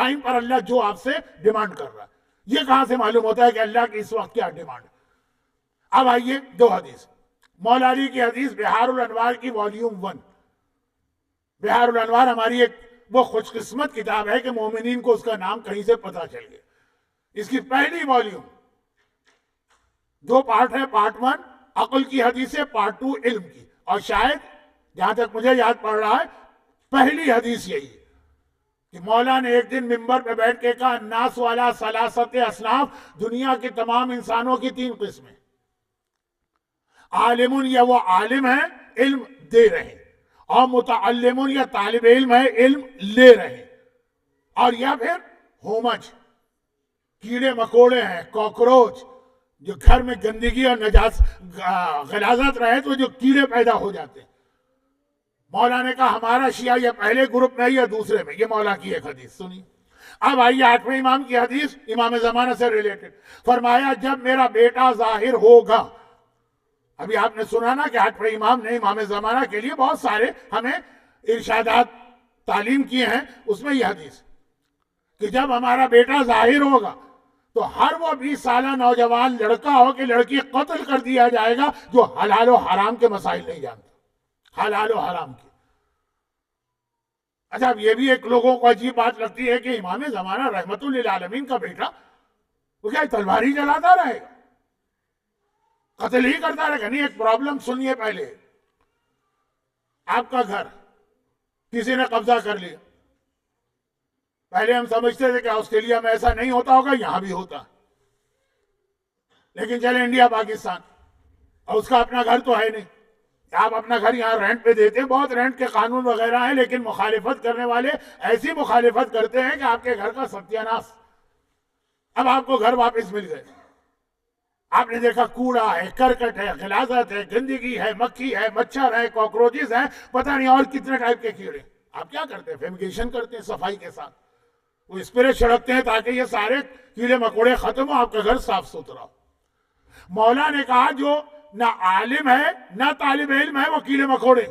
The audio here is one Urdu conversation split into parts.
ٹائم پر اللہ جو آپ سے ڈیمانڈ کر رہا ہے. یہ کہاں سے معلوم ہوتا ہے کہ اللہ کی اس وقت کیا ڈیمانڈ ہے؟ اب آئیے دو حدیث. مولا علی کی حدیث بہار الانوار کی والیوم 1. بہار الانوار ہماری ایک وہ خوش قسمت کتاب ہے کہ مومنین کو اس کا نام کہیں سے پتا چل گیا. اس کی پہلی والیوم 2 پارٹ ہے. پارٹ 1 عقل کی حدیث ہے, پارٹ 2 علم کی, اور شاید جہاں تک مجھے یاد پڑ رہا ہے پہلی حدیث یہی ہے کہ مولا نے ایک دن ممبر پہ بیٹھ کے کہا الناس والا ثلاثت اصناف, دنیا کے تمام انسانوں کی 3 قسمیں, عالم یا وہ عالم ہے علم دے رہے, اور متعلم یا طالب علم ہے علم لے رہے, اور یا پھر ہومج کیڑے مکوڑے ہیں, کاکروچ جو گھر میں گندگی اور غلاظت رہے تو جو کیڑے پیدا ہو جاتے ہیں. مولا نے کہا ہمارا شیعہ یہ پہلے گروپ میں یا دوسرے میں. یہ مولا کی ایک حدیث سنی. اب آئیے 8ویں امام کی حدیث, امام زمانہ سے ریلیٹڈ. فرمایا جب میرا بیٹا ظاہر ہوگا. ابھی آپ نے سنا نا کہ 8ویں امام نے امام زمانہ کے لیے بہت سارے ہمیں ارشادات تعلیم کیے ہیں, اس میں یہ حدیث کہ جب ہمارا بیٹا ظاہر ہوگا تو ہر وہ 20 سالہ نوجوان لڑکا ہو کہ لڑکی قتل کر دیا جائے گا جو حلال و حرام کے مسائل نہیں جانتا, حلال و حرام کی. اچھا اب یہ بھی ایک لوگوں کو عجیب بات لگتی ہے کہ امام زمانہ رحمت للعالمین کا بیٹا وہ کیا تلوار ہی چلاتا رہے گا, قتل ہی کرتا رہے گا؟ نہیں, ایک پرابلم سنیے پہلے. آپ کا گھر کسی نے قبضہ کر لیا. پہلے ہم سمجھتے تھے کہ آسٹریلیا میں ایسا نہیں ہوتا ہوگا, یہاں بھی ہوتا, لیکن چلے انڈیا پاکستان, اور اس کا اپنا گھر تو ہے نہیں. آپ اپنا گھر یہاں رینٹ پہ دیتے ہیں, بہت رینٹ کے قانون وغیرہ ہیں, لیکن مخالفت کرنے والے ایسی مخالفت کرتے ہیں کہ آپ کے گھر کا ستیاناش. اب آپ کو گھر واپس مل گئے, آپ نے دیکھا کوڑا ہے, کرکٹ ہے, غلاظت ہے, گندگی ہے, مکھی ہے, مچھر ہے, کاکروچز ہیں, پتہ نہیں اور کتنے ٹائپ کے کیڑے. آپ کیا کرتے ہیں؟ فیمیگیشن کرتے ہیں صفائی کے ساتھ, وہ اسپرے چھڑکتے ہیں تاکہ یہ سارے کیڑے مکوڑے ختم ہو, آپ کا گھر صاف ستھرا ہو. مولا نے کہا جو نہ عالم ہے نہ طالب علم ہے وہ کیڑے مکوڑے.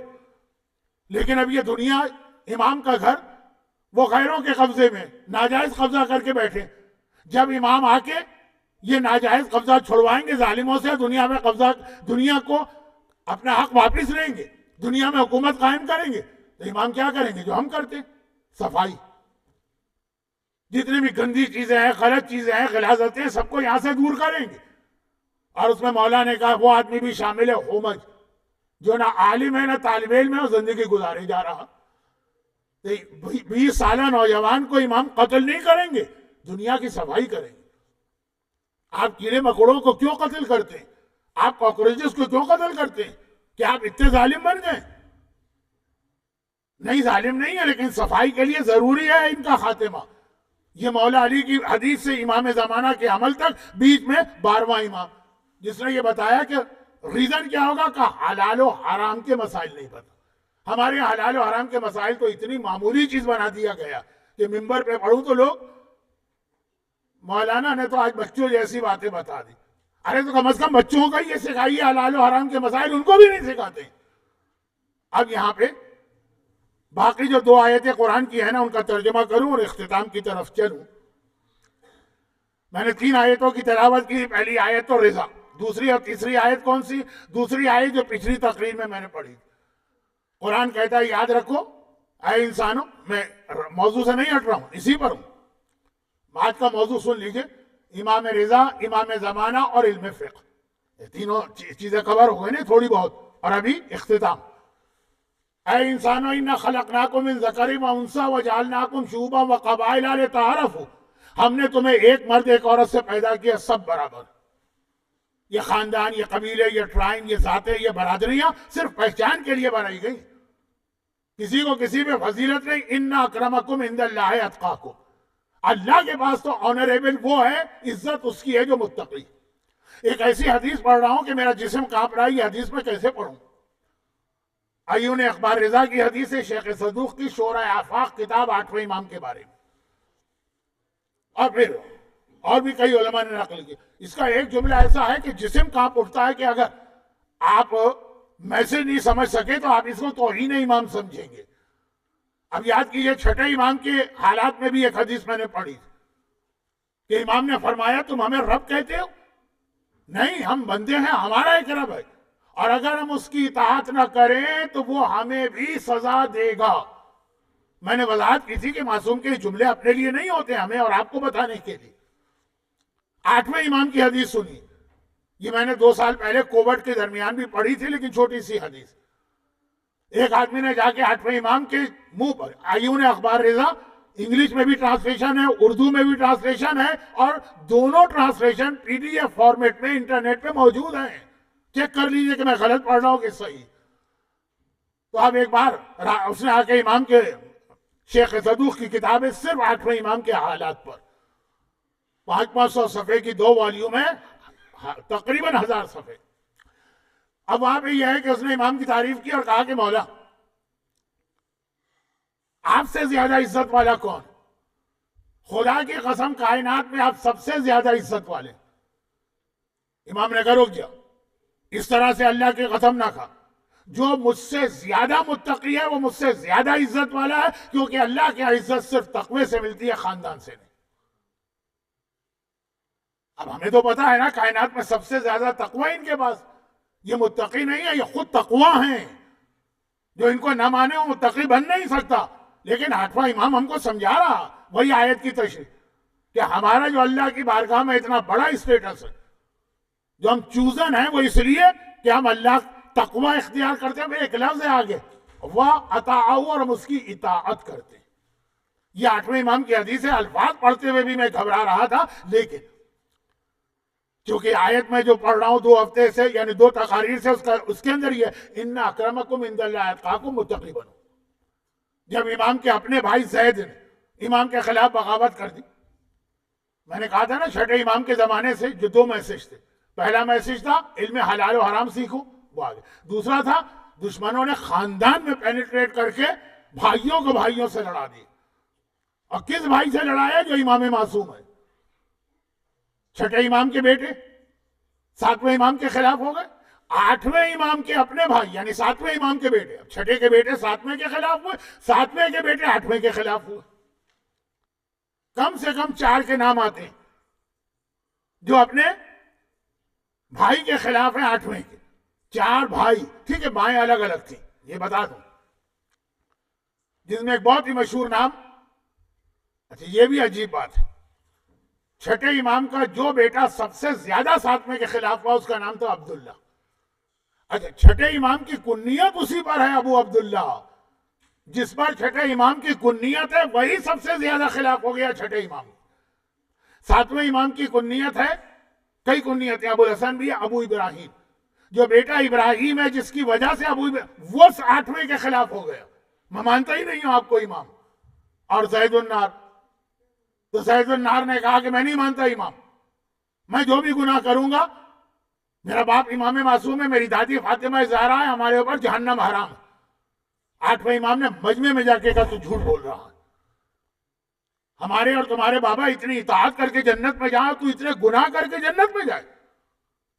لیکن اب یہ دنیا, امام کا گھر وہ غیروں کے قبضے میں ناجائز قبضہ کر کے بیٹھے. جب امام آ کے یہ ناجائز قبضہ چھڑوائیں گے ظالموں سے, دنیا میں قبضہ, دنیا کو اپنا حق واپس لیں گے, دنیا میں حکومت قائم کریں گے, تو امام کیا کریں گے؟ جو ہم کرتے, صفائی. جتنی بھی گندی چیزیں ہیں, غلط چیزیں ہیں, غلاظتیں, سب کو یہاں سے دور کریں گے. اور اس میں مولا نے کہا وہ آدمی بھی شامل ہے ہومج, جو نہ عالم ہے نہ طالب علم ہے, اور زندگی گزارے جا رہا. 20 سالہ نوجوان کو امام قتل نہیں کریں گے, دنیا کی صفائی کریں گے. آپ کیڑے مکوڑوں کو کیوں قتل کرتے ہیں؟ آپ کاکروچز کو کیوں قتل کرتے ہیں؟ کیا آپ اتنے ظالم بن گئے؟ نہیں, ظالم نہیں ہے, لیکن صفائی کے لیے ضروری ہے ان کا خاتمہ. یہ مولا علی کی حدیث سے امام زمانہ کے عمل تک, بیچ میں 12واں امام جس نے یہ بتایا کہ ریزن کیا ہوگا کہ حلال و حرام کے مسائل نہیں پتا. ہمارے یہاں حلال و حرام کے مسائل تو اتنی معمولی چیز بنا دیا گیا کہ ممبر پہ پڑھوں تو لوگ, مولانا نے تو آج بچوں جیسی باتیں بتا دی. ارے تو کم از کم بچوں کا یہ سکھائیے حلال و حرام کے مسائل, ان کو بھی نہیں سکھاتے. اب یہاں پہ باقی جو 2 آیتیں قرآن کی ہیں نا, ان کا ترجمہ کروں اور اختتام کی طرف چلوں. میں نے 3 آیتوں کی تلاوت کی. پہلی آیت تو رضا, دوسری اور تیسری آیت کون سی؟ دوسری آیت جو پچھلی تقریر میں نے پڑھی. قرآن کہتا ہے یاد رکھو اے انسانوں, میں موضوع سے نہیں ہٹ رہا ہوں, اسی پر ہوں. آج کا موضوع سن لیجئے, امام رضا, امام زمانہ اور علم فقہ. یہ تینوں چیزیں کور ہو گئی نا تھوڑی بہت, اور ابھی اختتام. اے انسانوں انا خلقناکم من ذکر و انثی وجعلناکم شعوبا وقبائل لتعارفوا, ہم نے تمہیں ایک مرد ایک عورت سے پیدا کیا, سب برابر. یہ خاندان, یہ قبیلے, یہ ٹرائب, یہ ذاتیں, یہ برادریاں صرف پہچان کے لیے بنائی گئی, کسی کو کسی پہ فضیلت نہیں. ان اکرمکم عند اللہ اتقاکم, اللہ کے پاس تو آنریبل وہ ہے, عزت اس کی ہے جو متقی. ایک ایسی حدیث پڑھ رہا ہوں کہ میرا جسم کانپ رہا ہے, یہ حدیث میں کیسے پڑھوں. ایون اخبار رضا کی حدیث ہے, شیخ صدوق کی شورۂ آفاق کتاب 8ویں امام کے بارے میں, اور پھر اور بھی کئی علماء نے نقل کی. اس کا ایک جملہ ایسا ہے کہ جسم کانپ اٹھتا ہے کہ اگر آپ میسج نہیں سمجھ سکے تو آپ اس کو توہین امام سمجھیں گے. اب یاد کیجئے چھٹے امام کے حالات میں بھی ایک حدیث میں نے پڑھی کہ امام نے فرمایا تم ہمیں رب کہتے ہو؟ نہیں، ہم بندے ہیں، ہمارا ایک رب ہے، اور اگر ہم اس کی اطاعت نہ کریں تو وہ ہمیں بھی سزا دے گا۔ میں نے وضاحت کی تھی کہ معصوم کے جملے اپنے لیے نہیں ہوتے، ہمیں اور آپ کو بتانے کے لیے۔ 8ویں امام کی حدیث سنی، یہ میں نے 2 سال پہلے کووڈ کے درمیان بھی پڑھی تھی، لیکن چھوٹی سی حدیث۔ ایک آدمی نے جا کے 8ویں امام کے منہ پر، عیون اخبار رضا، انگلش میں بھی ٹرانسلیشن ہے، اردو میں بھی ٹرانسلیشن ہے، اور دونوں ٹرانسلیشن PDF فارمیٹ میں انٹرنیٹ پہ موجود ہیں، چیک کر لیجئے کہ میں غلط پڑھ رہا ہوں کہ صحیح۔ تو اب ایک بار اس نے آ کے امام کے شیخ صدوق کی کتاب ہے صرف 8ویں امام کے حالات پر، 500 صفحے کی 2 والیوم ہے، تقریباً 1000 صفحے۔ اب وہاں پہ یہ ہے کہ اس نے امام کی تعریف کی اور کہا کہ مولا آپ سے زیادہ عزت والا کون؟ خدا کی قسم کائنات میں آپ سب سے زیادہ عزت والے۔ امام نے کہا رک جا، اس طرح سے اللہ کی قسم نہ کھا، جو مجھ سے زیادہ متقی ہے وہ مجھ سے زیادہ عزت والا ہے، کیونکہ اللہ کی عزت صرف تقوی سے ملتی ہے، خاندان سے نہیں۔ اب ہمیں تو پتا ہے نا کائنات میں سب سے زیادہ تقوی ان کے پاس، یہ متقی نہیں ہے، یہ خود تقوی ہیں، جو ان کو نہ مانے وہ متقی بن نہیں سکتا۔ لیکن 8واں امام ہم کو سمجھا رہا وہی آیت کی تشریح کہ ہمارا جو اللہ کی بارگاہ میں اتنا بڑا اسٹیٹس ہے، جو ہم چوزن ہیں، وہ اس لیے کہ ہم اللہ تقوی اختیار کرتے ہیں۔ ایک لفظ ہے آگے وَأَطَاعُوا، اور ہم اس کی اطاعت کرتے ہیں۔ یہ 8ویں امام کی حدیث ہے، الفاظ پڑھتے ہوئے بھی میں گھبرا رہا تھا، لیکن چونکہ آیت میں جو پڑھ رہا ہوں 2 ہفتے سے، یعنی 2 تقاریر سے، اس کے اندر یہ اِنَّ أَكْرَمَكُمْ عِندَ اللَّهِ أَتْقَاكُمْ متقی بنو۔ جب امام کے اپنے بھائی زید نے امام کے خلاف بغاوت کر دی، میں نے کہا تھا نا چھٹے امام کے زمانے سے جو 2 میسج تھے، پہلا میسج تھا علم حلال و حرام سیکھو، وہ آگے۔ دوسرا تھا دشمنوں نے خاندان میں پینیٹریٹ کر کے بھائیوں کو بھائیوں سے لڑا دی، اور کس بھائی سے لڑایا؟ جو امام معصوم ہے۔ چھٹے امام کے بیٹے 7ویں امام کے خلاف ہو گئے، 8ویں امام کے اپنے بھائی یعنی 7ویں امام کے بیٹے، چھٹے کے بیٹے 7ویں کے خلاف ہوئے، 7ویں کے بیٹے 8ویں کے خلاف ہوئے۔ کم سے کم 4 کے نام آتے ہیں جو اپنے بھائی کے خلاف ہیں، 8ویں کے 4 بھائی، ٹھیک ہے، مائیں الگ الگ تھیں، یہ بتا دوں، جس میں ایک بہت ہی مشہور نام، اچھا یہ بھی عجیب بات ہے، چھٹے امام کا جو بیٹا سب سے زیادہ 7ویں کے خلاف ہوا اس کا نام تھا عبداللہ۔ اچھا چھٹے امام کی کنیت اسی پر ہے ابو عبداللہ، جس پر چھٹے امام کی کنیت ہے وہی سب سے زیادہ خلاف ہو گیا چھٹے امام۔ 7ویں امام کی کنیت ہے، کئی کنیتیں، ابو الحسن بھی ہے، ابو ابراہیم، جو بیٹا ابراہیم ہے جس کی وجہ سے وہ 8ویں کے خلاف ہو گیا، میں مانتا ہی نہیں ہوں آپ کو امام۔ اور زید النار، تو زید النار نے کہا کہ میں نہیں مانتا امام، میں جو بھی گناہ کروں گا، میرا باپ امام معصوم ہے، میری دادی فاطمہ زہرا ہے، ہمارے اوپر جہنم حرام ہے۔ 8ویں امام نے مجمع میں جا کے کہا تو جھوٹ بول رہا ہے، ہمارے اور تمہارے بابا اتنی اطاعت کر کے جنت میں جائے، تو اتنے گناہ کر کے جنت میں جائے،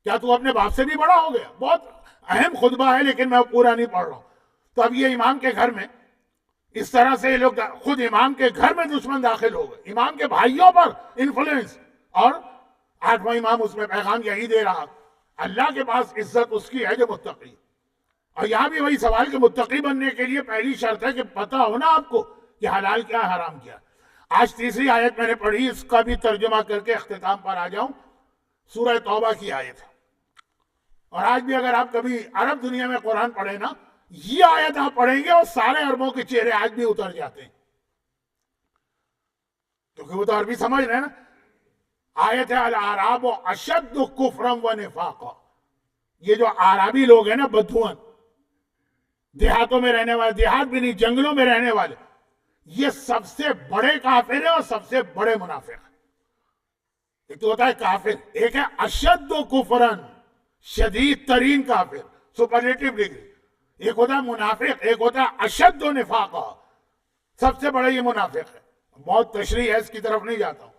کیا تو اپنے باپ سے بھی بڑا ہو گیا؟ بہت اہم خطبہ ہے لیکن میں پورا نہیں پڑھ رہا ہوں۔ تو اب یہ امام کے گھر میں اس طرح سے یہ لوگ خود امام کے گھر میں دشمن داخل ہو گئے، امام کے بھائیوں پر انفلوئنس، اور 8واں امام اس میں پیغام یہی دے رہا، اللہ کے پاس عزت اس کی ہے جو متقی۔ اور یہاں بھی وہی سوال کہ متقی بننے کے لیے پہلی شرط ہے کہ پتہ ہونا آپ کو کہ حلال کیا ہے حرام کیا۔ آج تیسری آیت میں نے پڑھی، اس کا بھی ترجمہ کر کے اختتام پر آ جاؤں، سورہ توبہ کی آیت ہے۔ اور آج بھی اگر آپ کبھی عرب دنیا میں قرآن پڑھیں نا، یہ آیت آپ پڑھیں گے اور سارے عربوں کے چہرے آج بھی اتر جاتے ہیں، کیونکہ وہ تو عربی سمجھ رہے ہیں نا۔ آیت ہے الاعراب اشد کفرا و نفاقا، یہ جو عربی لوگ ہیں نا، بدھون، دیہاتوں میں رہنے والے، دیہات بھی نہیں جنگلوں میں رہنے والے، یہ سب سے بڑے کافر ہیں اور سب سے بڑے منافق ہیں۔ ایک تو ہوتا ہے کافر، ایک ہے اشد کفرن، شدید ترین کافر، سپرلیٹو ڈگری، ایک ہوتا ہے منافق، ایک ہوتا ہے اشد نفاقا، سب سے بڑا یہ منافق ہے۔ بہت تشریح ہے، اس کی طرف نہیں جاتا ہوں۔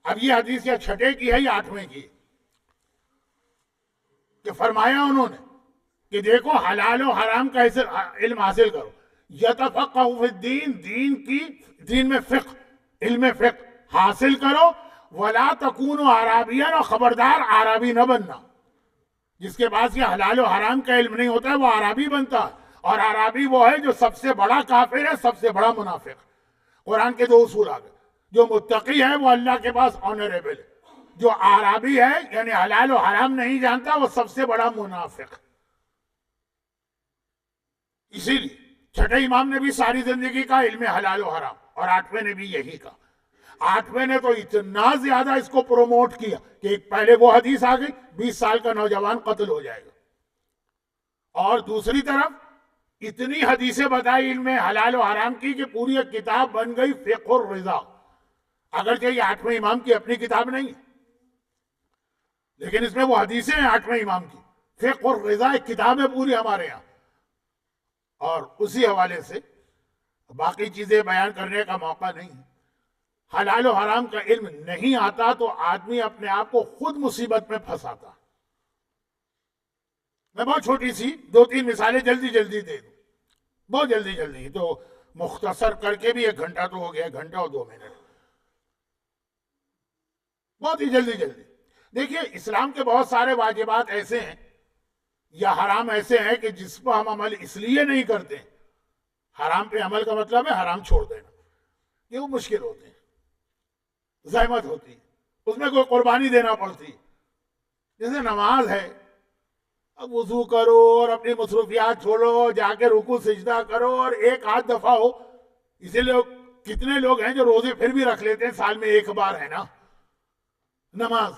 اب یہ حدیث یا چھٹے کی ہے یا 8ویں کی، کہ فرمایا انہوں نے کہ دیکھو حلال و حرام کا علم حاصل کرو، یتفقہ فی الدین، دین میں فقہ، علم فقہ حاصل کرو، ولا تکونوا عربیاً، اور خبردار عربی نہ بننا. جس کے پاس یہ حلال و حرام کا علم نہیں ہوتا ہے وہ عربی بنتا ہے، اور عربی وہ ہے جو سب سے بڑا کافر ہے، سب سے بڑا منافق. قرآن کے دو اصول آ گئے. جو متقی ہے وہ اللہ کے پاس آنریبل ہے، جو عربی ہے یعنی حلال و حرام نہیں جانتا وہ سب سے بڑا منافق. اسی لیے چھٹے امام نے بھی ساری زندگی کا علم حلال و حرام، اور آٹھویں نے بھی یہی کہا. آٹھویں نے تو اتنا زیادہ اس کو پروموٹ کیا کہ پہلے وہ حدیث آ گئی 20 سال کا نوجوان قتل ہو جائے گا، اور دوسری طرف اتنی حدیثیں بتائی علم حلال و حرام کی کہ پوری ایک کتاب بن گئی فقہ الرضا. اگرچہ یہ آٹھویں امام کی اپنی کتاب نہیں ہے، لیکن اس میں وہ حدیثیں ہیں آٹھویں امام کی. فقہ الرضا ایک کتاب ہے پوری ہمارے یہاں، اور اسی حوالے سے باقی چیزیں بیان کرنے کا موقع نہیں ہے. حلال و حرام کا علم نہیں آتا تو آدمی اپنے آپ کو خود مصیبت میں پھنساتا. میں بہت چھوٹی سی 2-3 مثالیں جلدی جلدی دے دوں، بہت جلدی جلدی، تو مختصر کر کے بھی 1 گھنٹہ تو ہو گیا، 1 گھنٹہ اور 2 منٹ، بہت ہی جلدی جلدی. دیکھیے اسلام کے بہت سارے واجبات ایسے ہیں یا حرام ایسے ہیں کہ جس پر ہم عمل اس لیے نہیں کرتے. حرام پہ عمل کا مطلب ہے حرام چھوڑ دینا، یہ وہ مشکل ہوتے ہیں، زحمت ہوتی ہے، اس میں کوئی قربانی دینا پڑتی. جیسے نماز ہے، اب وضو کرو اور اپنی مصروفیات چھوڑو، جا کے رکوع سجدہ کرو اور 1-8 دفعہ ہو. اسی لیے کتنے لوگ ہیں جو روزے پھر بھی رکھ لیتے ہیں، سال میں 1 بار ہے نا. نماز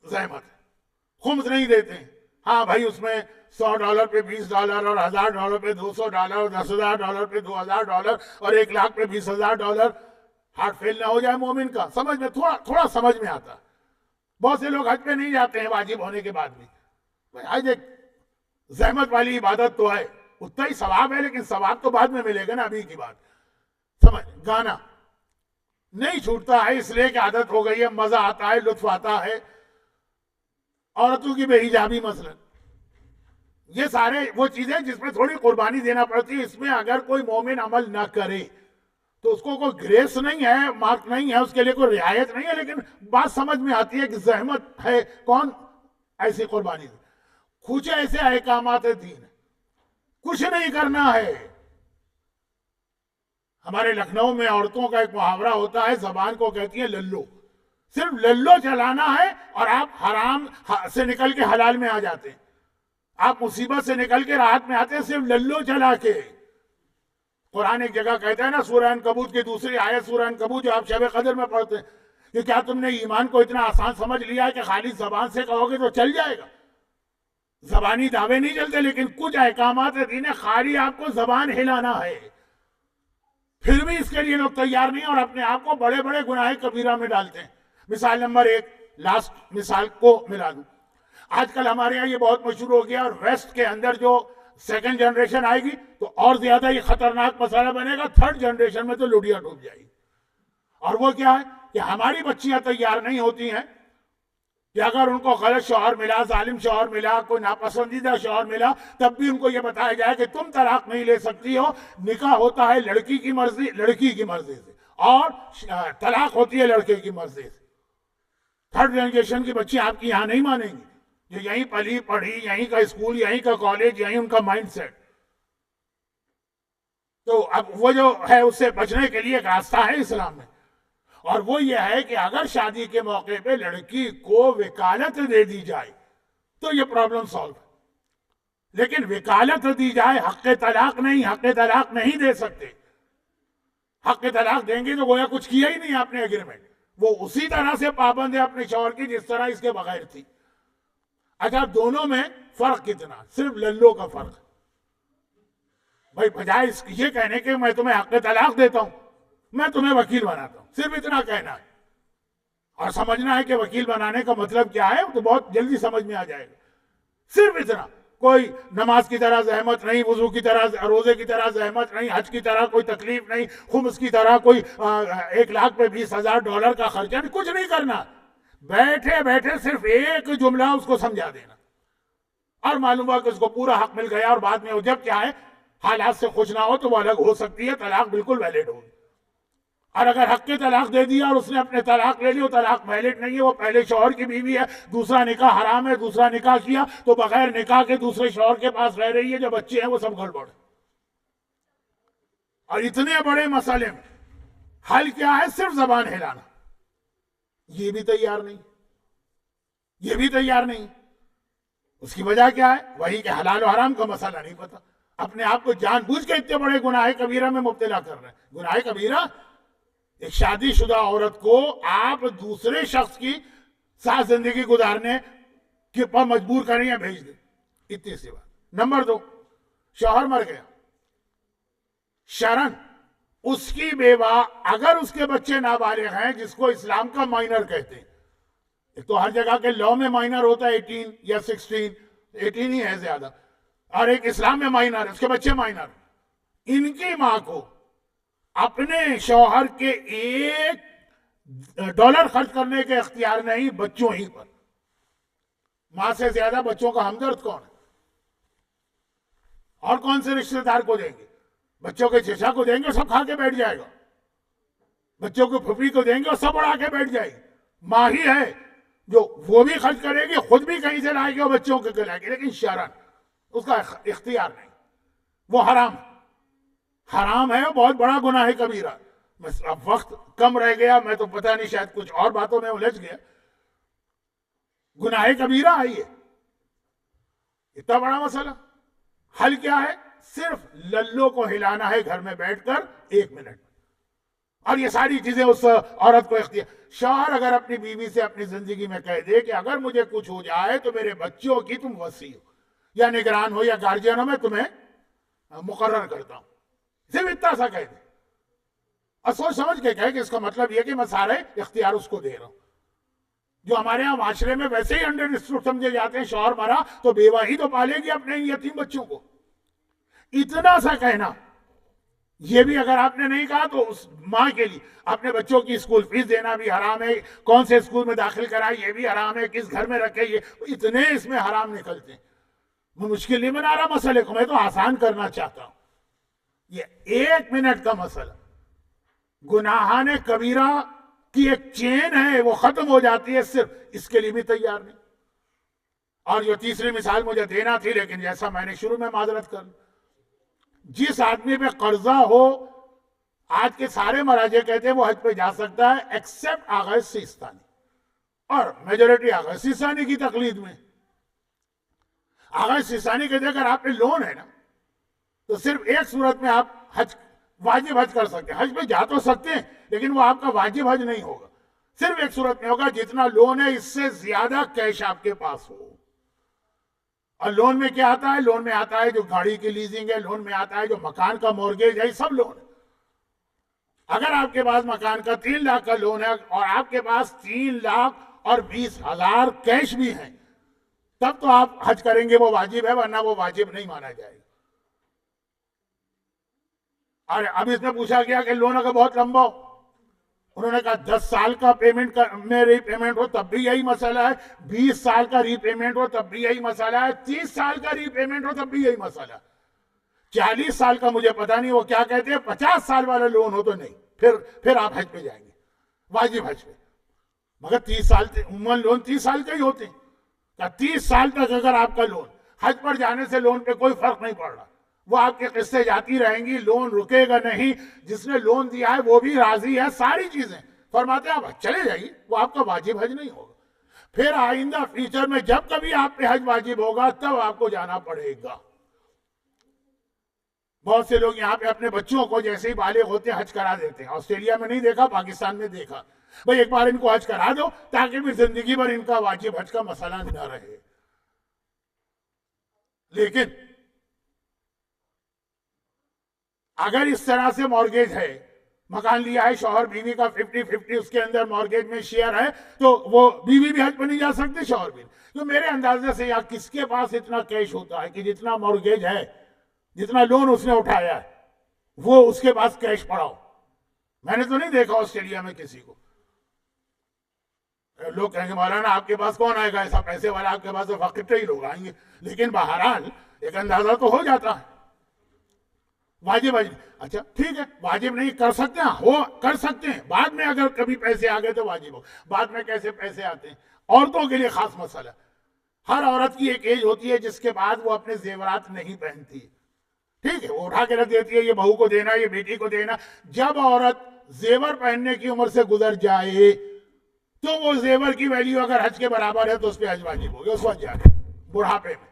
زحمت ہے، خمس نہیں دیتے ہیں. ہاں بھائی اس میں $100 پہ $20 اور $1000 پہ $200 اور $10,000 پہ $2000 اور 1 لاکھ پہ $20,000. ہارٹ فیل نہ ہو جائے مومن کا. سمجھ میں تھوڑا سمجھ میں آتا. بہت سے لوگ حج پہ نہیں جاتے ہیں واجب ہونے کے بعد بھی. حج ایک زحمت والی عبادت تو ہے، اتنا ہی ثواب ہے، لیکن ثواب تو بعد میں ملے گا نا. ابھی کی بات سمجھ. گانا نہیں چھوٹتا ہے اس لیے کہ عادت ہو گئی ہے، مزہ آتا ہے، لطف آتا ہے. عورتوں کی بے حجابی مثلا، یہ سارے وہ چیزیں جس میں تھوڑی قربانی دینا پڑتی ہے. اس میں اگر کوئی مومن عمل نہ کرے تو اس کو کوئی گریس نہیں ہے، مارک نہیں ہے، اس کے لیے کوئی رعایت نہیں ہے، لیکن بات سمجھ میں آتی ہے کہ زحمت ہے. کون ایسی قربانی دے؟ کچھ ایسے احکامات دین کچھ نہیں کرنا ہے. ہمارے لکھنؤ میں عورتوں کا ایک محاورہ ہوتا ہے، زبان کو کہتی ہیں للو. صرف للو چلانا ہے اور آپ حرام سے نکل کے حلال میں آ جاتے ہیں، آپ مصیبت سے نکل کے راحت میں آتے ہیں صرف للو چلا کے. قرآن ایک جگہ کہتا ہے نا، سورہ عنکبوت کی دوسری آیت، سورہ عنکبوت جو آپ شب قدر میں پڑھتے ہیں، کہ کیا تم نے ایمان کو اتنا آسان سمجھ لیا ہے کہ خالی زبان سے کہو گے تو چل جائے گا؟ زبانی دعوے نہیں چلتے، لیکن کچھ احکامات دین خالی آپ کو زبان ہلانا ہے. پھر بھی اس کے لیے لوگ تیار نہیں اور اپنے آپ کو بڑے بڑے گناہ کبیرہ میں ڈالتے ہیں. مثال نمبر 1، لاسٹ مثال کو ملا دوں. آج کل ہمارے یہاں یہ بہت مشہور ہو گیا، اور ویسٹ کے اندر جو 2nd جنریشن آئے گی تو اور زیادہ یہ خطرناک مسئلہ بنے گا. 3rd جنریشن میں تو لوڈیا ڈوب جائے گی. اور وہ کیا ہے کہ ہماری بچیاں تیار نہیں ہوتی ہیں کہ اگر ان کو غلط شوہر ملا، ظالم شوہر ملا، کوئی ناپسندیدہ شوہر ملا، تب بھی ان کو یہ بتایا جائے کہ تم طلاق نہیں لے سکتی ہو. نکاح ہوتا ہے لڑکی کی مرضی سے، اور طلاق ہوتی ہے لڑکے کی مرضی سے. 3rd جنریشن کی بچی آپ کی یہاں نہیں مانیں گی، جو یہیں پلی پڑھی، یہیں کا اسکول، یہیں کا کالج، یہیں ان کا مائنڈ سیٹ. تو اب وہ جو ہے اس سے بچنے کے لیے ایک راستہ ہے اسلام میں، اور وہ یہ ہے کہ اگر شادی کے موقع پہ لڑکی کو وکالت دے دی جائے تو یہ پرابلم سالو ہے. لیکن وکالت دی جائے، حق طلاق نہیں دے سکتے. حق طلاق دیں گے تو گویا کچھ کیا ہی نہیں آپ نے ایگریمنٹ. وہ اسی طرح سے پابند ہے اپنے شوہر کی جس طرح اس کے بغیر تھی. اچھا دونوں میں فرق کتنا؟ صرف للو کا فرق. بھائی بجائے یہ کہنے کہ میں تمہیں حق طلاق دیتا ہوں، میں تمہیں وکیل بناتا ہوں، صرف اتنا کہنا ہے. اور سمجھنا ہے کہ وکیل بنانے کا مطلب کیا ہے تو بہت جلدی سمجھ میں آ جائے گا. صرف اتنا، کوئی نماز کی طرح زحمت نہیں، وضو کی طرح، روزے کی طرح زحمت نہیں، حج کی طرح کوئی تکلیف نہیں، خمس کی طرح کوئی 1 لاکھ پہ $20,000 کا خرچہ نہیں، کچھ نہیں کرنا. بیٹھے بیٹھے صرف ایک جملہ اس کو سمجھا دینا، اور معلوم ہوا کہ اس کو پورا حق مل گیا. اور بعد میں وہ جب کیا ہے، حالات سے خوش نہ ہو تو وہ الگ ہو سکتی ہے، طلاق بالکل ویلڈ ہوگی. اور اگر حق کے طلاق دے دیا اور اس نے اپنے طلاق لے لی، وہ طلاق ویلڈ نہیں ہے، وہ پہلے شوہر کی بیوی ہے، دوسرا نکاح حرام ہے، دوسرا نکاح کیا تو بغیر نکاح کے دوسرے شوہر کے پاس رہ رہی ہے، جو بچے ہیں وہ سب گڑبڑ. اور اتنے بڑے مسئلے میں حل کیا ہے؟ صرف زبان ہلانا. یہ بھی تیار نہیں، یہ بھی تیار نہیں. اس کی وجہ کیا ہے؟ وہی کہ حلال و حرام کا مسئلہ نہیں پتا، اپنے آپ کو جان بوجھ کے اتنے بڑے گناہ کبیرہ میں مبتلا کر رہے ہیں. گناہ کبیرہ، ایک شادی شدہ عورت کو آپ دوسرے شخص کی ساتھ زندگی گزارنے کے پر مجبور کریں یا بھیج دیں. اتنی سی بات. نمبر 2، شوہر مر گیا، شرن اس کی بیوہ اگر اس کے بچے نابالغ ہیں، جس کو اسلام کا مائنر کہتے ہیں، ایک تو ہر جگہ کے لا میں مائنر ہوتا ہے 18 یا 16، 18 ہی ہے زیادہ، اور ایک اسلام میں مائنر، اس کے بچے مائنر. ان کی ماں کو اپنے شوہر کے $1 خرچ کرنے کے اختیار نہیں بچوں ہی پر. ماں سے زیادہ بچوں کا ہمدرد کون ہے؟ اور کون سے رشتہ دار کو دیں گے؟ بچوں کے چچا کو دیں گے، سب کھا کے بیٹھ جائے گا. بچوں کو پھوپھی کو دیں گے اور سب اڑا کے بیٹھ جائے گی. ماں ہی ہے جو وہ بھی خرچ کرے گی، خود بھی کہیں سے لائے گی اور بچوں کو کھلائے گی، لیکن شرن اس کا اختیار نہیں. وہ حرام حرام ہے، بہت بڑا گناہ کبیرہ. اب وقت کم رہ گیا، میں تو پتہ نہیں شاید کچھ اور باتوں میں الجھ گیا. گناہ کبیرہ ہے یہ، اتنا بڑا مسئلہ. حل کیا ہے؟ صرف للو کو ہلانا ہے گھر میں بیٹھ کر 1 منٹ، اور یہ ساری چیزیں اس عورت کو اختیار. شوہر اگر اپنی بیوی سے اپنی زندگی میں کہہ دے کہ اگر مجھے کچھ ہو جائے تو میرے بچوں کی تم وصی ہو یا نگران ہو یا گارجین ہو، میں تمہیں مقرر کرتا ہوں، صرف اتنا سا کہہ دے اور سوچ سمجھ کے کہے کہ اس کا مطلب یہ کہ میں سارے اختیار اس کو دے رہا ہوں. جو ہمارے ہاں معاشرے میں ویسے ہی انڈرسٹوڈ سمجھے جاتے ہیں، شوہر مرا تو بیوہ ہی تو پالے گی اپنے یتیم بچوں کو. اتنا سا کہنا، یہ بھی اگر آپ نے نہیں کہا تو اس ماں کے لیے اپنے بچوں کی اسکول فیس دینا بھی حرام ہے، کون سے اسکول میں داخل کرائے یہ بھی حرام ہے، کس گھر میں رکھے یہ اتنے اس میں حرام نکلتے ہیں. میں مشکل نہیں بنا رہا مسئلے کو، میں تو آسان کرنا چاہتا ہوں. یہ 1 منٹ کا مسئلہ، گناہان کبیرہ کی ایک چین ہے، وہ ختم ہو جاتی ہے، صرف اس کے لیے بھی تیار نہیں. اور جو تیسری مثال مجھے دینا تھی، لیکن جیسا میں نے شروع میں معذرت کر، جس آدمی پہ قرضہ ہو، آج کے سارے مراجع کہتے ہیں وہ حج پہ جا سکتا ہے ایکسپٹ آغا سیستانی، اور میجورٹی آغا سیستانی کی تقلید میں. آغا سیستانی کہتے ہیں اگر آپ پہ لون ہے نا تو صرف ایک صورت میں آپ حج واجب حج کر سکتے ہیں. حج پہ جا تو سکتے ہیں لیکن وہ آپ کا واجب حج نہیں ہوگا. صرف ایک صورت میں ہوگا، جتنا لون ہے اس سے زیادہ کیش آپ کے پاس ہو. اور لون میں کیا آتا ہے؟ لون میں آتا ہے جو گاڑی کی لیزنگ ہے، لون میں آتا ہے جو مکان کا مورگیج ہے، سب لون ہے. اگر آپ کے پاس مکان کا 3 لاکھ کا لون ہے اور آپ کے پاس 3,20,000 کیش بھی ہیں، تب تو آپ حج کریں گے، وہ واجب ہے، ورنہ وہ واجب نہیں مانا جائے گا. اور اب اس میں پوچھا گیا کہ لون اگر بہت لمبا ہو، انہوں نے کہا 10 سال کا پیمنٹ میں ری پیمنٹ ہو تب بھی یہی مسئلہ ہے، 20 سال کا ری پیمنٹ ہو تب بھی یہی مسئلہ ہے، 30 سال کا ری پیمنٹ ہو تب بھی یہی مسئلہ ہے، 40 سال کا مجھے پتا نہیں وہ کیا کہتے ہیں، 50 سال والا لون ہو تو نہیں، پھر آپ حج پہ جائیں گے، واجب حج پہ. مگر 30 سال عموماً لون 30 سال کے ہی ہوتے ہیں. 30 سال تک اگر آپ کا لون، حج پر جانے سے لون پہ کوئی فرق نہیں پڑ رہا، وہ آپ کے قصے جاتی رہیں گی، لون رکے گا نہیں، جس نے لون دیا ہے وہ بھی راضی ہے، ساری چیزیں فرماتے ہیں آپ چلے جائیے، وہ آپ کا واجب حج نہیں ہوگا. پھر آئندہ فیوچر میں جب کبھی آپ پہ حج واجب ہوگا تب آپ کو جانا پڑے گا. بہت سے لوگ یہاں پہ اپنے بچوں کو جیسے ہی بالغ ہوتے ہیں حج کرا دیتے ہیں. آسٹریلیا میں نہیں دیکھا، پاکستان میں دیکھا. بھئی ایک بار ان کو حج کرا دو تاکہ پھر زندگی بھر ان کا واجب حج کا مسئلہ نہ رہے. لیکن اگر اس طرح سے مورگیج ہے، مکان لیا ہے شوہر بیوی کا 50-50، اس کے اندر مورگیج میں شیئر ہے، تو وہ بیوی بھی حج پہ نہیں جا سکتے، شوہر بھی. تو میرے اندازے سے یا کس کے پاس اتنا کیش ہوتا ہے کہ جتنا مورگیج ہے، جتنا لون اس نے اٹھایا ہے، وہ اس کے پاس کیش پڑا ہو. میں نے تو نہیں دیکھا آسٹریلیا میں کسی کو. لوگ کہیں گے مولانا آپ کے پاس کون آئے گا ایسا پیسے والا، آپ کے پاس تو فقط ہی لوگ آئیں گے. لیکن بہرحال ایک اندازہ تو ہو جاتا ہے. واجب حج، اچھا ٹھیک ہے واجب نہیں کر سکتے ہیں، ہو کر سکتے ہیں بعد میں، اگر کبھی پیسے آ گئے تو واجب ہو، بعد میں کیسے پیسے آتے ہیں؟ عورتوں کے لیے خاص مسئلہ، ہر عورت کی ایک ایج ہوتی ہے جس کے بعد وہ اپنے زیورات نہیں پہنتی، ٹھیک ہے، وہ اٹھا کے رکھ دیتی ہے، یہ بہو کو دینا، یہ بیٹی کو دینا۔ جب عورت زیور پہننے کی عمر سے گزر جائے تو وہ زیور کی ویلیو اگر حج کے برابر ہے تو اس پہ حج واجب ہو گیا، اس وقت جا کے بڑھاپے میں۔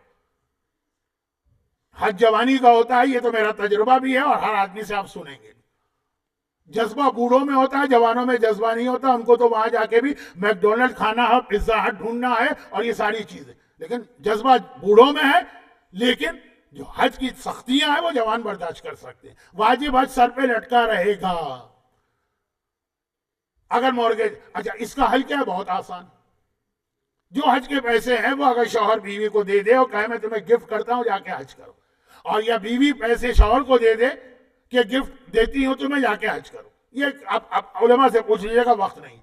حج جوانی کا ہوتا ہے، یہ تو میرا تجربہ بھی ہے اور ہر آدمی سے آپ سنیں گے۔ جذبہ بوڑھوں میں ہوتا ہے، جوانوں میں جذبہ نہیں ہوتا، ان کو تو وہاں جا کے بھی میک ڈونلڈ کھانا ہے، پیزا ہٹ ڈھونڈنا ہے اور یہ ساری چیزیں، لیکن جذبہ بوڑھوں میں ہے۔ لیکن جو حج کی سختیاں ہیں وہ جوان برداشت کر سکتے ہیں۔ واجب حج سر پہ لٹکا رہے گا اگر مورگیج، اچھا اس کا حل کیا ہے؟ بہت آسان، جو حج کے پیسے ہیں وہ اگر شوہر بیوی کو دے دے اور کہے میں تمہیں گفٹ کرتا ہوں جا کے حج کرو، اور یا بیوی پیسے شوہر کو دے دے کہ گفٹ دیتی ہوں تمہیں جا کے حج کرو، یہ اب علماء سے پوچھ لیجیے گا، وقت نہیں۔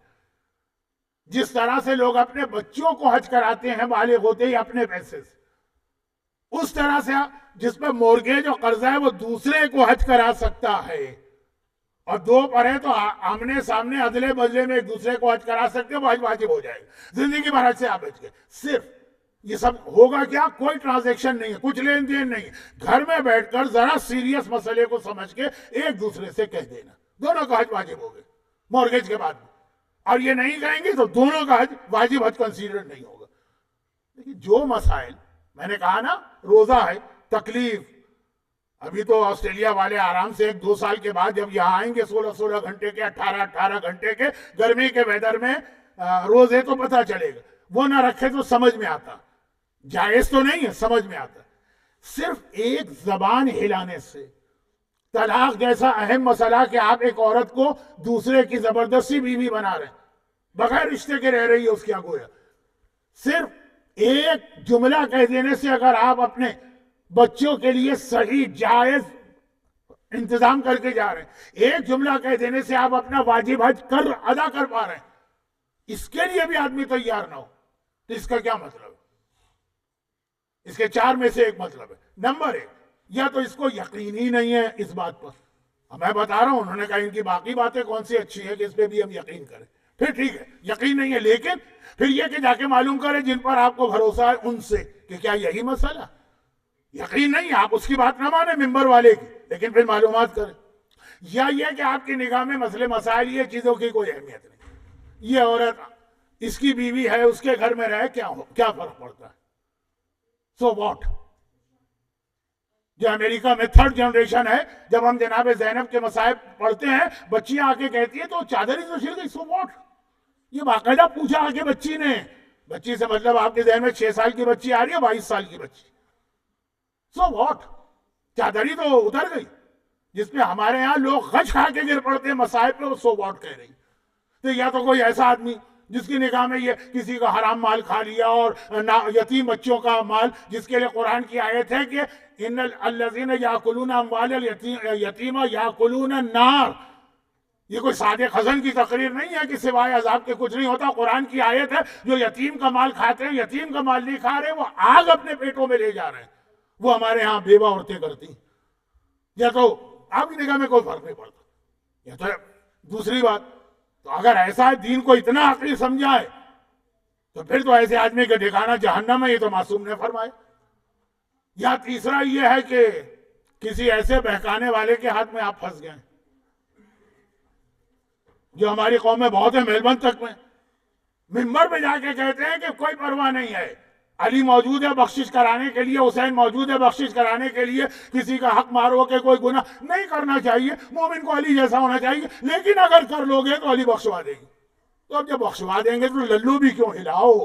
جس طرح سے لوگ اپنے بچوں کو حج کراتے ہیں بالغ ہوتے ہی اپنے پیسے سے، اس طرح سے جس پہ مورگیج اور قرضہ ہے وہ دوسرے کو حج کرا سکتا ہے، اور دو پر ہے تو آمنے سامنے ادلے بدلے میں ایک دوسرے کو حج کرا سکتے ہیں، وہ حج واجب ہو جائے گا، زندگی بھر حج سے آپ بچ گئے۔ صرف یہ سب ہوگا کیا؟ کوئی ٹرانزیکشن نہیں ہے، کچھ لین دین نہیں، گھر میں بیٹھ کر ذرا سیریس مسئلے کو سمجھ کے ایک دوسرے سے کہہ دینا، دونوں کا حج واجب ہو گئے مورگیج کے بعد میں۔ اور یہ نہیں کہیں گے تو دونوں کا حج واجب حج کنسیڈر نہیں ہوگا۔ لیکن جو مسائل میں نے کہا نا، روزہ ہے، تکلیف، ابھی تو آسٹریلیا والے آرام سے 1-2 سال کے بعد جب یہاں آئیں گے 16 گھنٹے کے 18 گھنٹے کے گرمی کے ویدر میں روزے تو پتہ چلے گا، وہ نہ رکھے تو سمجھ میں آتا، جائز تو نہیں ہے، سمجھ میں آتا۔ صرف ایک زبان ہلانے سے طلاق جیسا اہم مسئلہ کہ آپ ایک عورت کو دوسرے کی زبردستی بیوی بنا رہے ہیں، بغیر رشتے کے رہ رہی ہے اس کی گویا، صرف ایک جملہ کہہ دینے سے اگر آپ اپنے بچوں کے لیے صحیح جائز انتظام کر کے جا رہے ہیں، ایک جملہ کہہ دینے سے آپ اپنا واجب حج ادا کر پا رہے ہیں، اس کے لیے بھی آدمی تیار نہ ہو تو اس کا کیا مطلب ہے؟ اس کے 4 میں سے ایک مطلب ہے۔ نمبر 1، یا تو اس کو یقین ہی نہیں ہے اس بات پر، میں بتا رہا ہوں، انہوں نے کہا ان کی باقی باتیں کون سی اچھی ہیں کہ اس پہ بھی ہم یقین کریں، پھر ٹھیک ہے یقین نہیں ہے، لیکن پھر یہ کہ جا کے معلوم کریں جن پر آپ کو بھروسہ ہے ان سے کہ کیا یہی مسئلہ، یقین نہیں ہے آپ اس کی بات نہ مانیں ممبر والے کی، لیکن پھر معلومات کریں۔ یا یہ کہ آپ کی نگاہ میں مسئلے مسائل یہ چیزوں کی کوئی اہمیت نہیں، یہ عورت اس کی بیوی ہے، اس کے گھر میں رہے، کیا فرق پڑتا ہے، سو واٹ۔ جو امریکہ میں 3rd جنریشن ہے، جب ہم جناب زینب کے مصائب پڑھتے ہیں، بچیاں آ کے کہتی ہیں تو چادر ہی تو چھل گئی، سو واٹ۔ یہ باقاعدہ پوچھا آ کے بچی نے، بچی سے مطلب آپ کے ذہن میں 6 سال کی بچی آ رہی ہے، 22 سال کی بچی، سو واٹ، چادر ہی تو اتر گئی۔ جس پہ ہمارے ہاں لوگ غش کھا کے گر پڑتے ہیں مصائب پہ، وہ سو واٹ کہہ رہی۔ تو یا تو کوئی ایسا آدمی جس کی نگاہ میں یہ کسی کا حرام مال کھا لیا اور یتیم بچوں کا مال، جس کے لیے قرآن کی آیت ہے کہ ان الذین یاکلون اموال الیتیم یاکلون النار، یہ کوئی سادے خزن کی تقریر نہیں ہے کہ سوائے عذاب کے کچھ نہیں ہوتا، قرآن کی آیت ہے جو یتیم کا مال کھاتے ہیں، یتیم کا مال نہیں کھا رہے، وہ آگ اپنے پیٹوں میں لے جا رہے ہیں، وہ ہمارے ہاں بیوہ عورتیں کرتی ہیں۔ یا تو آپ کی نگاہ میں کوئی فرق نہیں پڑتا، یا تو دوسری بات، تو اگر ایسا دین کو اتنا عقلی سمجھا ہے تو پھر تو ایسے آدمی کا ٹھکانہ جہنم ہے، یہ تو معصوم نے فرمایا۔ یا تیسرا یہ ہے کہ کسی ایسے بہکانے والے کے ہاتھ میں آپ پھنس گئے، جو ہماری قوم میں بہت ہے، میلبرن تک میں ممبر پہ جا کے کہتے ہیں کہ کوئی پرواہ نہیں ہے، علی موجود ہے بخشش کرانے کے لیے، حسین موجود ہے بخشش کرانے کے لیے، کسی کا حق مارو کہ کوئی گناہ نہیں کرنا چاہیے، مومن کو علی جیسا ہونا چاہیے، لیکن اگر کر لو گے تو علی بخشوا دے گی۔ تو اب جب بخشوا دیں گے تو للو بھی کیوں ہلاؤ،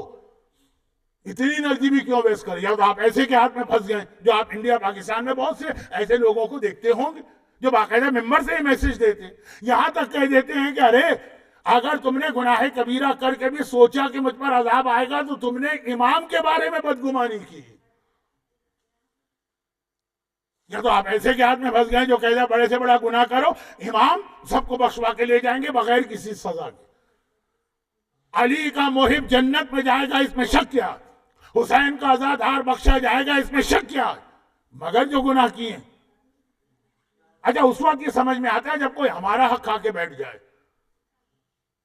اتنی انرجی بھی کیوں ویسٹ کریں؟ یا تو آپ ایسے کے ہاتھ میں پھنس گئے، جو آپ انڈیا پاکستان میں بہت سے ایسے لوگوں کو دیکھتے ہوں گے جو باقاعدہ ممبر سے ہی میسج دیتے ہیں، یہاں تک کہہ دیتے ہیں کہ ارے اگر تم نے گناہ کبیرہ کر کے بھی سوچا کہ مجھ پر عذاب آئے گا تو تم نے امام کے بارے میں بدگمانی کی۔ یا تو آپ ایسے کے ہاتھ میں پھنس گئے جو کہتے ہیں بڑے سے بڑا گناہ کرو، امام سب کو بخشوا کے لے جائیں گے بغیر کسی سزا کے، علی کا محب جنت میں جائے گا، اس میں شک کیا؟ حسین کا عزادار بخشا جائے گا، اس میں شک کیا؟ مگر جو گناہ کیے اچھا اس وقت یہ سمجھ میں آتا ہے جب کوئی ہمارا حق کھا کے بیٹھ جائے،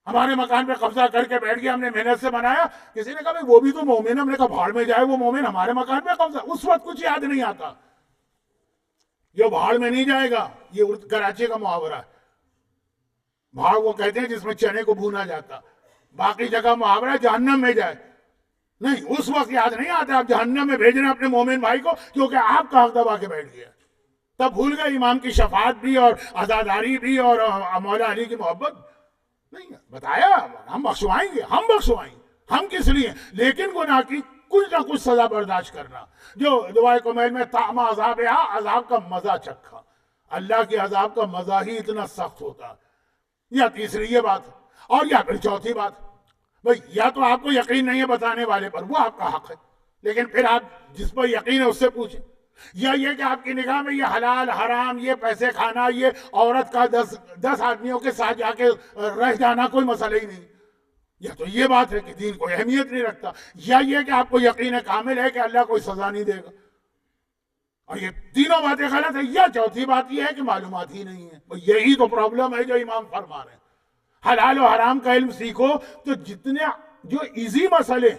ہمارے مکان پہ قبضہ کر کے بیٹھ گیا، ہم نے محنت سے بنایا، کسی نے کہا بھائی وہ بھی تو مومن ہے، ہم نے کہا بھاڑ میں جائے وہ مومن، ہمارے مکان پہ قبضہ، اس وقت کچھ یاد نہیں آتا، یہ بھاڑ میں نہیں جائے گا، یہ کراچی کا محاورہ ہے، بھاڑ وہ کہتے ہیں جس میں چنے کو بھونا جاتا، باقی جگہ محاورہ جہنم میں جائے، نہیں اس وقت یاد نہیں آتا آپ جہنم میں بھیج رہے ہیں اپنے مومن بھائی کو کیونکہ آپ کا حق دبا کے بیٹھ گیا، تب بھول گئے امام کی شفاعت بھی اور عزاداری بھی اور مولا علی کی محبت نہیں، بتایا ہم بخشوائیں گے، ہم کس لیے، لیکن گناہ کی کچھ نہ کچھ سزا برداشت کرنا، جو دعائے کمیل میں طعم عذاب عذاب کا مزہ چکھا، اللہ کے عذاب کا مزہ ہی اتنا سخت ہوتا، یا تیسری یہ بات، اور یا پھر چوتھی بات، بھئی یا تو آپ کو یقین نہیں ہے بتانے والے پر، وہ آپ کا حق ہے، لیکن پھر آپ جس پر یقین ہے اس سے پوچھیں، یا یہ کہ آپ کی نگاہ میں یہ حلال حرام، یہ پیسے کھانا، یہ عورت کا 10 آدمیوں کے ساتھ جا کے رہ جانا کوئی مسئلہ ہی نہیں، یا تو یہ بات ہے کہ دین کوئی اہمیت نہیں رکھتا، یا یہ کہ آپ کو یقین کامل ہے کہ اللہ کوئی سزا نہیں دے گا، اور یہ تینوں باتیں غلط ہیں، یا چوتھی بات یہ ہے کہ معلومات ہی نہیں ہے، یہی تو پرابلم ہے جو امام فرما رہے ہیں، حلال و حرام کا علم سیکھو تو جتنے جو ایزی مسئلے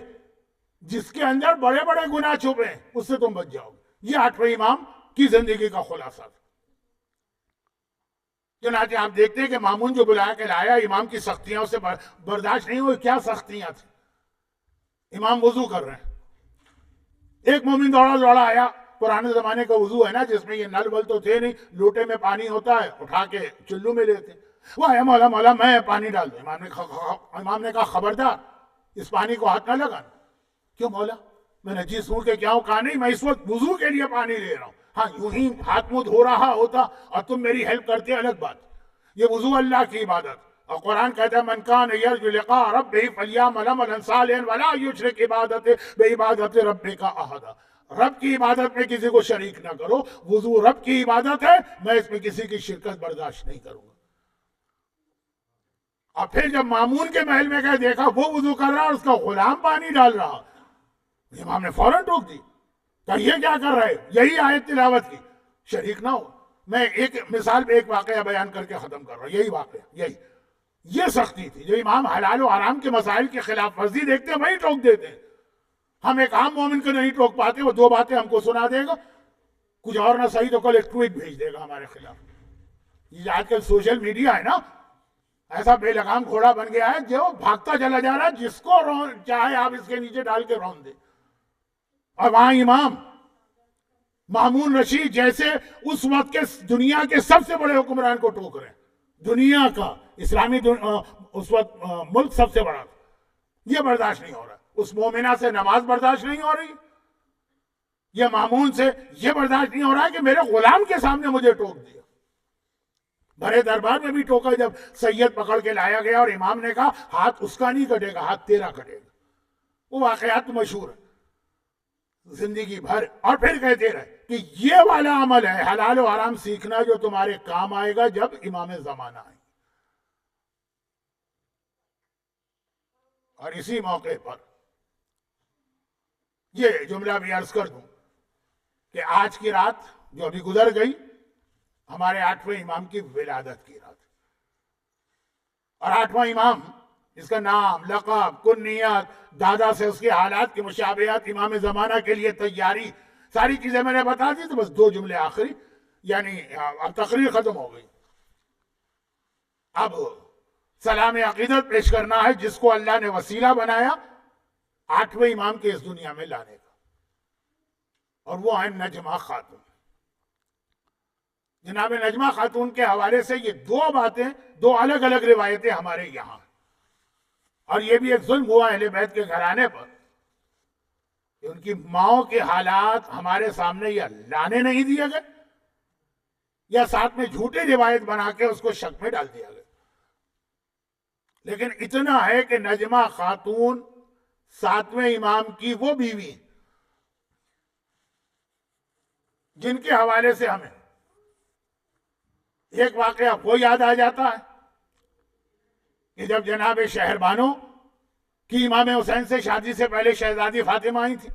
جس کے اندر بڑے بڑے گناہ چھپے ہیں اس سے تم بچ جاؤ گے، یہ 8ویں امام کی زندگی کا خلاصہ تھا۔ چنانچہ آپ دیکھتے ہیں کہ مامون جو بلایا کے لایا، امام کی سختیاں اسے برداشت نہیں ہوئی، کیا سختیاں تھیں، امام وضو کر رہے ہیں، ایک مومن دوڑا آیا، پرانے زمانے کا وضو ہے نا جس میں یہ نل ول تو تھے نہیں، لوٹے میں پانی ہوتا ہے، اٹھا کے چلو میں لیتے، وہ ہے مولا میں پانی ڈال دوں، امام نے کہا خبردار اس پانی کو ہاتھ نہ لگانا، کیوں مولا میں نجیس ہوں کہ کیا ہوں، کہا نہیں میں اس وقت وضو کے لیے پانی لے رہا ہوں، ہاں یوں ہی ہاتھ منہ دھو رہا ہوتا اور تم میری ہیلپ کرتے الگ بات، یہ وضو اللہ کی عبادت، اور قرآن کہتا ہے من کان یرجو لقاء ربہ فلیعمل عملا صالحا ولا یشرک بعبادت ربک احدا، رب کی عبادت میں کسی کو شریک نہ کرو، وضو رب کی عبادت ہے، میں اس میں کسی کی شرکت برداشت نہیں کروں گا۔ اور پھر جب مامون کے محل میں گئے دیکھا وہ وضو کر رہا اور اس کا غلام پانی ڈال رہا، امام نے فوراً ٹوک دی، کہا یہ کیا کر رہے، یہی آیت تلاوت کی، شریک نہ ہو۔ میں ایک مثال پہ ایک واقعہ بیان کر کے ختم کر رہا ہوں، یہی واقعہ، یہ سختی تھی جو امام حلال و حرام کے مسائل کی خلاف ورزی دیکھتے ہیں وہی ٹوک دیتے ہیں، ہم ایک عام مومن کو نہیں ٹوک پاتے، وہ 2 باتیں ہم کو سنا دے گا، کچھ اور نہ صحیح تو کل ایک ٹویٹ بھیج دے گا ہمارے خلاف۔ یہ آج کل سوشل میڈیا ہے نا، ایسا بے لگام گھوڑا بن گیا ہے جو بھاگتا چلا جا رہا ہے، جس کو چاہے آپ اس کے نیچے ڈال کے رون دیں، اور وہاں امام مامون رشید جیسے اس وقت کے دنیا کے سب سے بڑے حکمران کو ٹوک رہے ہیں، دنیا کا اسلامی اس وقت ملک سب سے بڑا تھا، یہ برداشت نہیں ہو رہا، اس مومنہ سے نماز برداشت نہیں ہو رہی، یہ مامون سے یہ برداشت نہیں ہو رہا ہے کہ میرے غلام کے سامنے مجھے ٹوک دیا، بڑے دربار میں بھی ٹوکا جب سید پکڑ کے لایا گیا اور امام نے کہا ہاتھ اس کا نہیں کٹے گا، ہاتھ تیرا کٹے گا، وہ واقعات مشہور ہے زندگی بھر، اور پھر کہتے رہے کہ یہ والا عمل ہے حلال و حرام سیکھنا جو تمہارے کام آئے گا جب امام زمانہ آئے، اور اسی موقع پر یہ جملہ بھی عرض کر دوں کہ آج کی رات جو ابھی گزر گئی ہمارے 8ویں امام کی ولادت کی رات، اور 8واں امام اس کا نام، لقب، کنیت، دادا سے اس کے حالات کی مشابہت، امام زمانہ کے لیے تیاری، ساری چیزیں میں نے بتا دی، تو بس 2 جملے آخری، یعنی اب تقریر ختم ہو گئی، اب سلام عقیدت پیش کرنا ہے جس کو اللہ نے وسیلہ بنایا 8ویں امام کے اس دنیا میں لانے کا، اور وہ ہیں نجمہ خاتون۔ جناب نجمہ خاتون کے حوالے سے یہ 2 باتیں، 2 الگ الگ روایتیں ہمارے یہاں، اور یہ بھی ایک ظلم ہوا اہل بیت کے گھرانے پر کہ ان کی ماؤں کے حالات ہمارے سامنے یا لانے نہیں دیے گئے یا ساتھ میں جھوٹی روایت بنا کے اس کو شک میں ڈال دیا گیا، لیکن اتنا ہے کہ نجمہ خاتون 7ویں امام کی وہ بیوی جن کے حوالے سے ہمیں ایک واقعہ وہ یاد آ جاتا ہے کہ جب جناب شہر بانو کی امام حسین سے شادی سے پہلے شہزادی فاطمہ آئی تھی،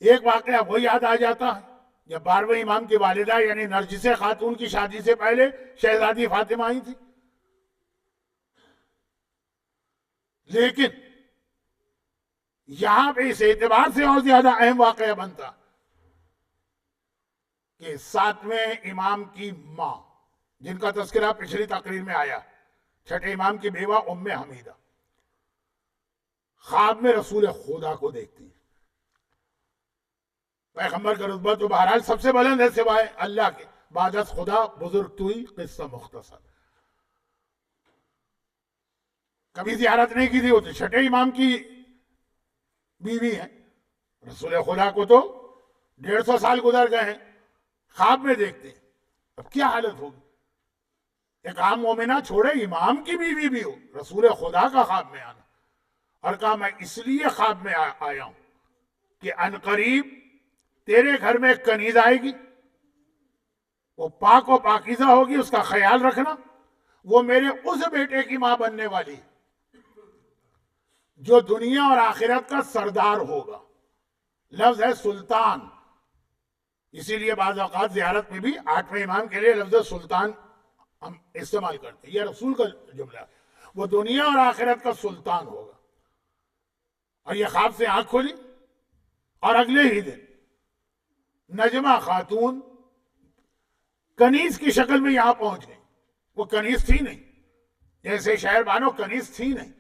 ایک واقعہ وہ یاد آ جاتا ہے جب 12ویں امام کی والدہ یعنی نرجس خاتون کی شادی سے پہلے شہزادی فاطمہ آئی تھی. لیکن یہاں پہ اس اعتبار سے اور زیادہ اہم واقعہ بنتا کہ 7ویں امام کی ماں، جن کا تذکرہ پچھلی تقریر میں آیا، 6ٹھے امام کی بیوہ ام حمیدہ، خواب میں رسول خدا کو دیکھتی. پیغمبر کا رتبہ تو بہرحال سب سے بلند ہے سوائے اللہ کے، بعد از خدا بزرگ توئی، قصہ مختصر. کبھی زیارت نہیں کی تھی، وہ تو 6ٹھے امام کی بیوی ہے. رسول خدا کو تو 150 سال گزر گئے ہیں، خواب میں دیکھتے ہیں. اب کیا حالت ہوگی؟ ایک عام مومنہ چھوڑے، امام کی بیوی بھی ہو، رسول خدا کا خواب میں آنا. اور کہا میں اس لیے خواب میں آیا ہوں کہ عنقریب تیرے گھر میں ایک کنیز آئے گی، وہ پاک و پاکیزہ ہوگی، اس کا خیال رکھنا. وہ میرے اس بیٹے کی ماں بننے والی جو دنیا اور آخرت کا سردار ہوگا. لفظ ہے سلطان، اسی لیے بعض اوقات زیارت میں بھی 8ویں امام کے لیے لفظ سلطان ہم استعمال کرتے ہیں. یہ رسول کا جملہ ہے. وہ دنیا اور آخرت کا سلطان ہوگا. اور یہ خواب سے آنکھ کھولی اور اگلے ہی دن نجمہ خاتون کنیز کی شکل میں یہاں پہنچ گئی. وہ کنیز تھی نہیں، جیسے شہر بانو کنیز تھی نہیں.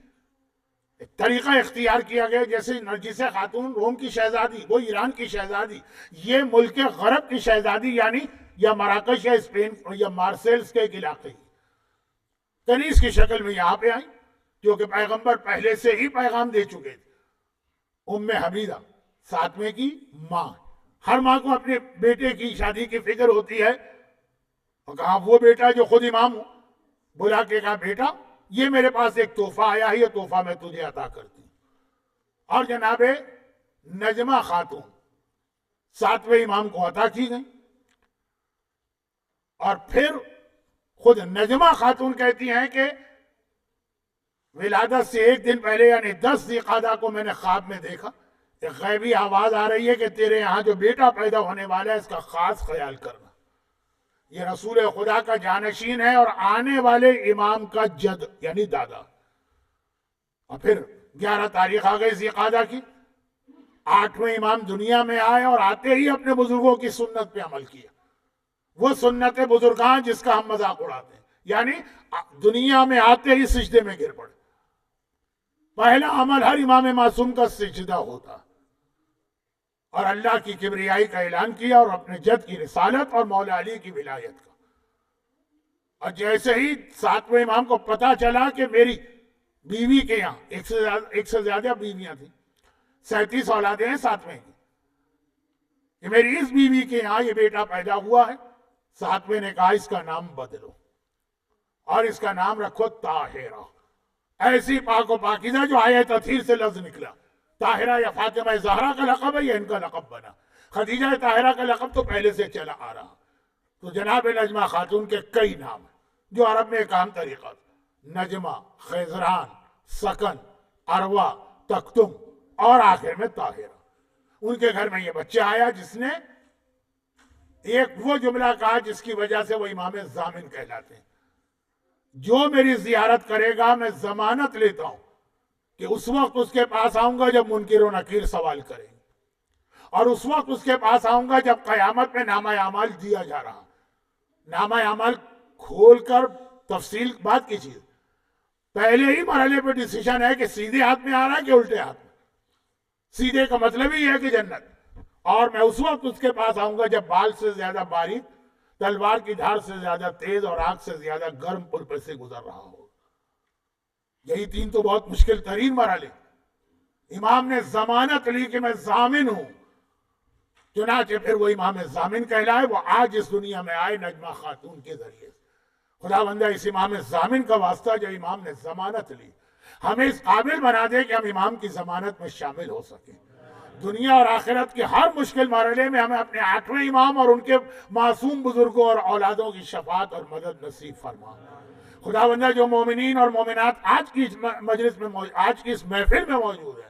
ایک طریقہ اختیار کیا گیا، جیسے نرجس خاتون روم کی شہزادی، وہ ایران کی شہزادی، یہ ملک غرب کی شہزادی، یعنی یا مراکش یا اسپین یا مارسیلس کے ایک علاقے کی کنیز کی شکل میں یہاں پہ آئی، جو کہ پیغمبر پہلے سے ہی پیغام دے چکے تھے. ام حمیدہ 7ویں کی ماں. ہر ماں کو اپنے بیٹے کی شادی کی فکر ہوتی ہے. اور کہا وہ بیٹا جو خود امام ہو، بلا کے کہا بیٹا یہ میرے پاس ایک تحفہ آیا ہے، یہ تحفہ میں تجھے عطا کرتی ہوں. اور جناب نجمہ خاتون 7ویں امام کو عطا کی گئی. اور پھر خود نجمہ خاتون کہتی ہیں کہ ولادت سے ایک دن پہلے یعنی 10 ذی القعدہ کو میں نے خواب میں دیکھا، ایک غیبی آواز آ رہی ہے کہ تیرے یہاں جو بیٹا پیدا ہونے والا ہے اس کا خاص خیال کرنا. یہ رسول خدا کا جانشین ہے اور آنے والے امام کا جد یعنی دادا. اور پھر 11 تاریخ آ گئی ذی القعدہ کی، 8ویں امام دنیا میں آئے اور آتے ہی اپنے بزرگوں کی سنت پہ عمل کیا. وہ سنت بزرگان جس کا ہم مذاق اڑاتے ہیں، یعنی دنیا میں آتے ہی سجدے میں گر پڑے. پہلا عمل ہر امام معصوم کا سجدہ ہوتا، اور اللہ کی کبریائی کا اعلان کیا اور اپنے جد کی رسالت اور مولا علی کی ولایت کا. اور جیسے ہی 7ویں امام کو پتا چلا کہ میری بیوی کے یہاں ایک سے زیادہ بیویاں تھیں، 37 اولادیں ہیں 7ویں کی، کہ میری اس بیوی کے یہاں یہ بیٹا پیدا ہوا ہے، 7ویں نے کہا اس کا نام بدلو اور اس کا نام رکھو طاہرہ. ایسی پاک و پاکیزہ جو آیت تطہیر سے لفظ نکلا. طاہرہ یا فاطمہ زہرا کا لقب ہے یا ان کا لقب بنا. خدیجہ طاہرہ کا لقب تو پہلے سے چلا آ رہا. تو جناب نجمہ خاتون کے کئی نام ہیں جو عرب میں ایک عام طریقہ تھا. نجمہ، خیزران، سکن، عروہ، تکتم اور آخر میں طاہرہ. ان کے گھر میں یہ بچہ آیا جس نے ایک وہ جملہ کہا جس کی وجہ سے وہ امام ضامن کہلاتے ہیں. جو میری زیارت کرے گا میں ضمانت لیتا ہوں کہ اس وقت اس کے پاس آؤں گا جب منکر و نکیر سوال کریں گے، اور اس وقت اس کے پاس آؤں گا جب قیامت میں نامہ اعمال دیا جا رہا. نامہ اعمال کھول کر تفصیل بات کی چیز، پہلے ہی مرحلے پہ ڈیسیشن ہے کہ سیدھے ہاتھ میں آ رہا ہے کہ الٹے ہاتھ میں. سیدھے کا مطلب ہی ہے کہ جنت. اور میں اس وقت اس کے پاس آؤں گا جب بال سے زیادہ باریک، تلوار کی دھار سے زیادہ تیز اور آگ سے زیادہ گرم پل پر سے گزر رہا ہو. یہی 3 تو بہت مشکل ترین مرحلے. امام نے ضمانت لی کہ میں ضامن ہوں. چنانچہ پھر وہ امام ضامن کہلائے. وہ آج اس دنیا میں آئے نجمہ خاتون کے ذریعے. خدا بندہ اس امام ضامن کا واسطہ جو امام نے ضمانت لی ہمیں اس قابل بنا دے کہ ہم امام کی ضمانت میں شامل ہو سکیں. دنیا اور آخرت کے ہر مشکل مرحلے میں ہمیں اپنے 8ویں امام اور ان کے معصوم بزرگوں اور اولادوں کی شفاعت اور مدد نصیب فرما. خدا بندہ جو مومنین اور مومنات آج کی اس مجلس میں آج کی اس محفل میں موجود ہے،